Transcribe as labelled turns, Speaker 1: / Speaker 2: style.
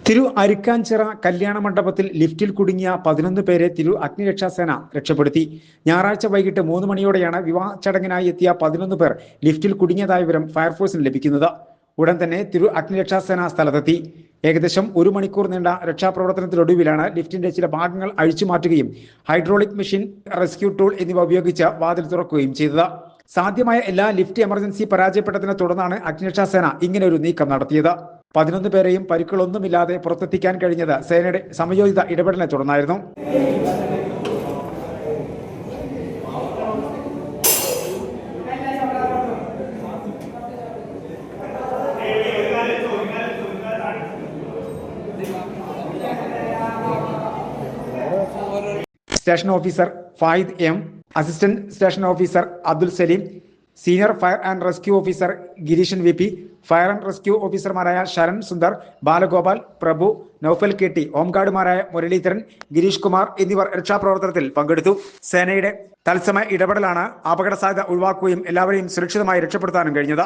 Speaker 1: തിരു അരിക്കാഞ്ചിറ കല്യാണ മണ്ഡപത്തിൽ ലിഫ്റ്റിൽ കുടുങ്ങിയ 11 പേരെ തിരു അഗ്നിരക്ഷാസേന രക്ഷപ്പെടുത്തി. ഞായറാഴ്ച വൈകിട്ട് 3 മണിയോടെയാണ് വിവാഹ ചടങ്ങിനായി എത്തിയ 11 പേർ ലിഫ്റ്റിൽ കുടുങ്ങിയതായ വിവരം ഫയർഫോഴ്സിന് ലഭിക്കുന്നത്. ഉടൻ തന്നെ തിരു അഗ്നിരക്ഷാസേന സ്ഥലത്തെത്തി. ഏകദേശം 1 മണിക്കൂർ നീണ്ട രക്ഷാപ്രവർത്തനത്തിനൊടുവിലാണ് ലിഫ്റ്റിന്റെ ചില ഭാഗങ്ങൾ അഴിച്ചുമാറ്റുകയും ഹൈഡ്രോളിക് മെഷീൻ, റെസ്ക്യൂ ടൂൾ എന്നിവ ഉപയോഗിച്ച് വാതിൽ തുറക്കുകയും ചെയ്തത്. സാധ്യമായ എല്ലാ ലിഫ്റ്റ് എമർജൻസി പരാജയപ്പെട്ടതിനെ തുടർന്നാണ് അഗ്നിരക്ഷാസേന ഇങ്ങനെ ഒരു നീക്കം നടത്തിയത്. 11 പേരെയും പരിക്കുകളൊന്നുമില്ലാതെ പുറത്തെത്തിക്കാൻ കഴിഞ്ഞത് സേനയുടെ സമയോചിത ഇടപെടലിനെ തുടർന്നായിരുന്നു. Station officer Faid M, assistant station officer Abdul Salim, senior fire and rescue officer Gireeshan V, fire and rescue ഓഫീസർമാരായ ശരൺ സുന്ദർ, ബാലഗോപാൽ, പ്രഭു, നൌഫൽ കെ, ഹോംഗാർഡുമാരായ മുരളീധരൻ, ഗിരീഷ് കുമാർ എന്നിവർ രക്ഷാപ്രവർത്തനത്തിൽ പങ്കെടുത്തു. സേനയുടെ തത്സമയ ഇടപെടലാണ് അപകട സാധ്യത ഒഴിവാക്കുകയും എല്ലാവരെയും സുരക്ഷിതമായി രക്ഷപ്പെടുത്താനും കഴിഞ്ഞത്.